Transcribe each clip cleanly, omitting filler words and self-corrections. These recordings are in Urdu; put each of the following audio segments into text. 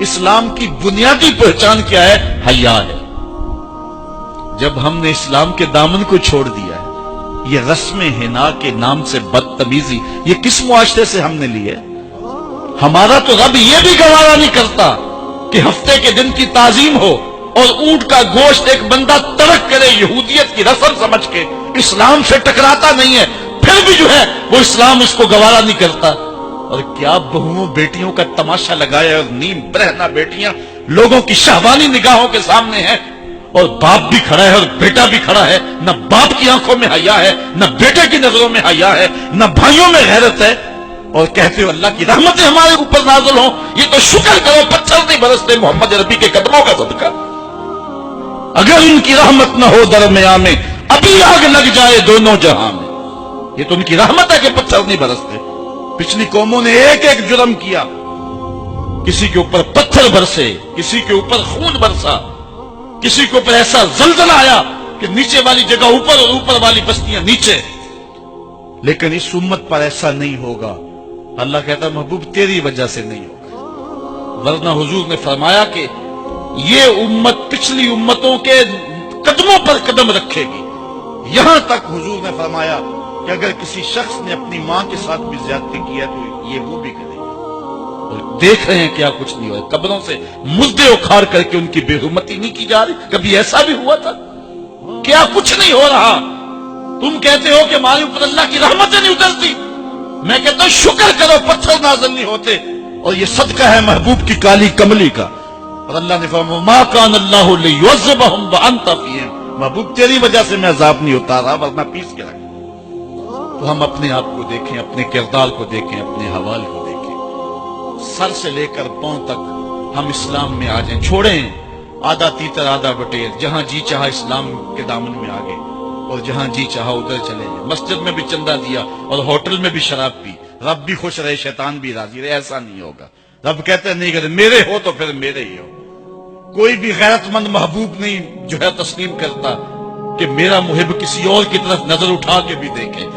اسلام کی بنیادی پہچان کیا ہے؟ حیا ہے۔ جب ہم نے اسلام کے دامن کو چھوڑ دیا ہے، یہ رسم حنا کے نام سے بدتمیزی یہ کس معاشرے سے ہم نے لی ہے؟ ہمارا تو رب یہ بھی گوارا نہیں کرتا کہ ہفتے کے دن کی تعظیم ہو اور اونٹ کا گوشت ایک بندہ ترک کرے یہودیت کی رسم سمجھ کے، اسلام سے ٹکراتا نہیں ہے، پھر بھی جو ہے وہ اسلام اس کو گوارا نہیں کرتا۔ اور کیا بہوؤں بیٹیوں کا تماشا لگایا، اور نیم برہنہ بیٹیاں لوگوں کی شہوانی نگاہوں کے سامنے ہیں، اور باپ بھی کھڑا ہے اور بیٹا بھی کھڑا ہے، نہ باپ کی آنکھوں میں حیا ہے، نہ بیٹے کی نظروں میں حیا ہے، نہ بھائیوں میں غیرت ہے، اور کہتے ہو اللہ کی رحمتیں ہمارے اوپر نازل ہوں۔ یہ تو شکر کرو پتھر نہیں برستے محمد عربی کے قدموں کا صدقہ۔ اگر ان کی رحمت نہ ہو درمیان میں، ابھی آگ لگ جائے دونوں جہاں میں۔ یہ تو ان کی رحمت ہے کہ پتھر نہیں برستے۔ پچھلی قوموں نے ایک ایک جرم کیا، کسی کے اوپر پتھر برسے، کسی کے اوپر خون برسا، کسی کے اوپر ایسا زلزلہ آیا کہ نیچے والی جگہ اوپر اور اوپر والی بستیاں نیچے۔ لیکن اس امت پر ایسا نہیں ہوگا۔ اللہ کہتا محبوب تیری وجہ سے نہیں ہوگا، ورنہ حضور نے فرمایا کہ یہ امت پچھلی امتوں کے قدموں پر قدم رکھے گی۔ یہاں تک حضور نے فرمایا کہ اگر کسی شخص نے اپنی ماں کے ساتھ بھی زیادتی کی ہے تو یہ وہ بھی کرے گا۔ اور دیکھ رہے ہیں کیا کچھ نہیں ہوا، قبروں سے مردے اکھاڑ کر کے ان کی بے حرمتی نہیں کی جا رہی۔ کبھی ایسا بھی ہوا تھا؟ کیا کچھ نہیں ہو رہا؟ تم کہتے ہو کہ ہمارے اوپر اللہ کی رحمتیں نہیں اترتی، میں کہتا ہوں شکر کرو پتھر نازل نہیں ہوتے، اور یہ صدقہ ہے محبوب کی کالی کملی کا۔ اور اللہ نے فرمایا ما کان اللہ لیعذبہم وانت فیہم، محبوب تیری وجہ سے میں عذاب نہیں اتارا ورنہ پیس کے رکھ۔ تو ہم اپنے آپ کو دیکھیں، اپنے کردار کو دیکھیں، اپنے حوال کو دیکھیں، سر سے لے کر پاؤں تک ہم اسلام میں آ جائیں، چھوڑیں آدھا تیتر آدھا بٹیر، جہاں جی چاہا اسلام کے دامن میں آگے اور جہاں جی چاہا ادھر چلے جائیں، مسجد میں بھی چندہ دیا اور ہوٹل میں بھی شراب پی، رب بھی خوش رہے شیطان بھی راضی رہے، ایسا نہیں ہوگا۔ رب کہتے نہیں کہ میرے ہو تو پھر میرے ہی ہو۔ کوئی بھی غیرت مند محبوب نہیں جو ہے تسلیم کرتا کہ میرا محب کسی اور کی طرف نظر اٹھا کے بھی دیکھے،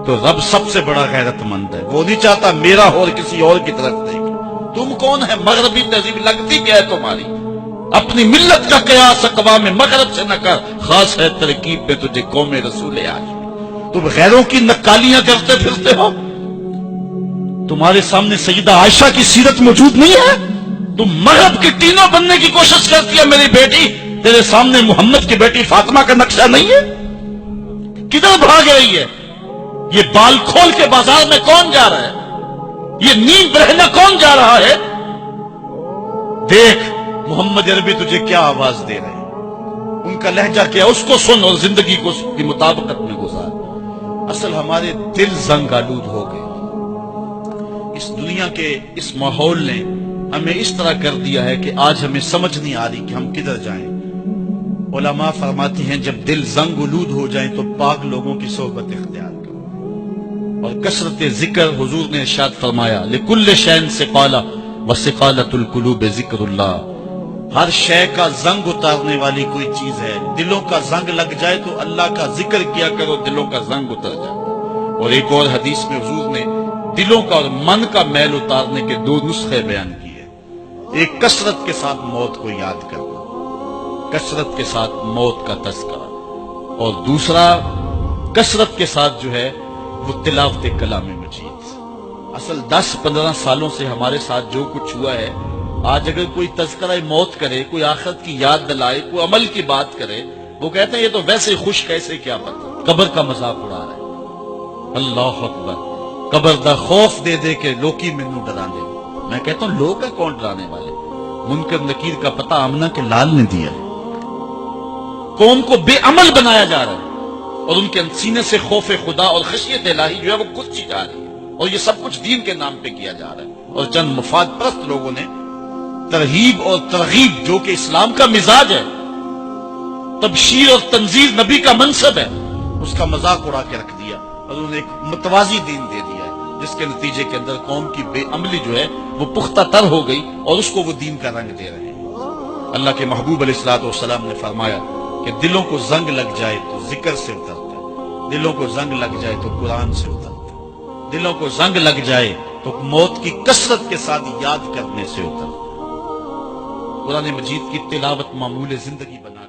تو رب سب سے بڑا غیرت مند ہے، وہ نہیں چاہتا میرا ہو اور کسی اور کی طرف دیکھے۔ تم کون ہے؟ مغربی تہذیب لگتی کیا ہے تمہاری؟ اپنی ملت کا قیاس اقوام مغرب سے نہ کر، خاص ہے ترکیب میں تجھے قوم رسول ہاشمی۔ تم غیروں کی نقالیاں کرتے پھرتے ہو، تمہارے سامنے سیدہ عائشہ کی سیرت موجود نہیں ہے؟ تم مغرب کی ٹینوں بننے کی کوشش کرتی ہے میری بیٹی، تیرے سامنے محمد کی بیٹی فاطمہ کا نقشہ نہیں ہے؟ کدھر بھاگ رہی ہے؟ یہ بال کھول کے بازار میں کون جا رہا ہے؟ یہ نیم برہنہ کون جا رہا ہے؟ دیکھ محمد عربی تجھے کیا آواز دے رہے ہیں، ان کا لہجہ کیا، اس کو سن اور زندگی کو اس کی مطابقت میں گزار۔ اصل ہمارے دل زنگ آلود ہو گئے، اس دنیا کے اس ماحول نے ہمیں اس طرح کر دیا ہے کہ آج ہمیں سمجھ نہیں آ رہی کہ ہم کدھر جائیں۔ علماء فرماتے ہیں جب دل زنگ آلود ہو جائیں تو پاک لوگوں کی صحبت اختیار کرو، اور کثرت ذکر، حضور نے ارشاد فرمایا لکل شین سقالہ وسقالۃ القلوب ذکر اللہ، ہر شے کا زنگ اتارنے والی کوئی چیز ہے، دلوں کا زنگ لگ جائے تو اللہ کا ذکر کیا کرو، دلوں کا زنگ اتر جائے۔ اور ایک اور حدیث میں حضور نے دلوں کا اور من کا میل اتارنے کے دو نسخے بیان کیے، ایک کثرت کے ساتھ موت کو یاد کرنا، کثرت کے ساتھ موت کا تذکرہ، اور دوسرا کثرت کے ساتھ جو ہے وہ تلاوت کلام مجید۔ اصل 10-15 سالوں سے ہمارے ساتھ جو کچھ ہوا ہے، آج اگر کوئی تذکرہ موت کرے، کوئی آخرت کی یاد دلائے، کوئی عمل کی بات کرے، وہ کہتے ہیں یہ تو ویسے خوش کیسے، کیا پتہ، قبر کا مذاق اڑا رہا ہے۔ اللہ اکبر، قبر دا خوف دے دے کے لوکی مینوں ڈرانے۔ میں کہتا ہوں لوگ ہے کون ڈرانے والے؟ منکر نکیر کا پتہ آمنہ کے لال نے دیا ہے۔ قوم کو بے عمل بنایا جا رہا ہے، اور ان کے سینے سے خوف خدا اور خشیت الہی جو ہے وہ کچھ جا رہی ہے، اور یہ سب کچھ دین کے نام پہ کیا جا رہا ہے، اور چند مفاد پرست لوگوں نے ترغیب اور ترغیب جو کہ اسلام کا مزاج ہے، تبشیر اور تنذیر نبی کا منصب ہے، اس کا مذاق اڑا کے رکھ دیا، اور انہوں نے ایک متوازی دین دے دیا ہے، جس کے نتیجے کے اندر قوم کی بے عملی جو ہے وہ پختہ تر ہو گئی، اور اس کو وہ دین کا رنگ دے رہے ہیں۔ اللہ کے محبوب علیہ الصلوۃ والسلام نے فرمایا کہ دلوں کو زنگ لگ جائے تو ذکر سے اترتا ہے، دلوں کو زنگ لگ جائے تو قرآن سے اترتا ہے، دلوں کو زنگ لگ جائے تو موت کی کثرت کے ساتھ یاد کرنے سے اترتا ہے۔ قرآن مجید کی تلاوت معمول زندگی بنا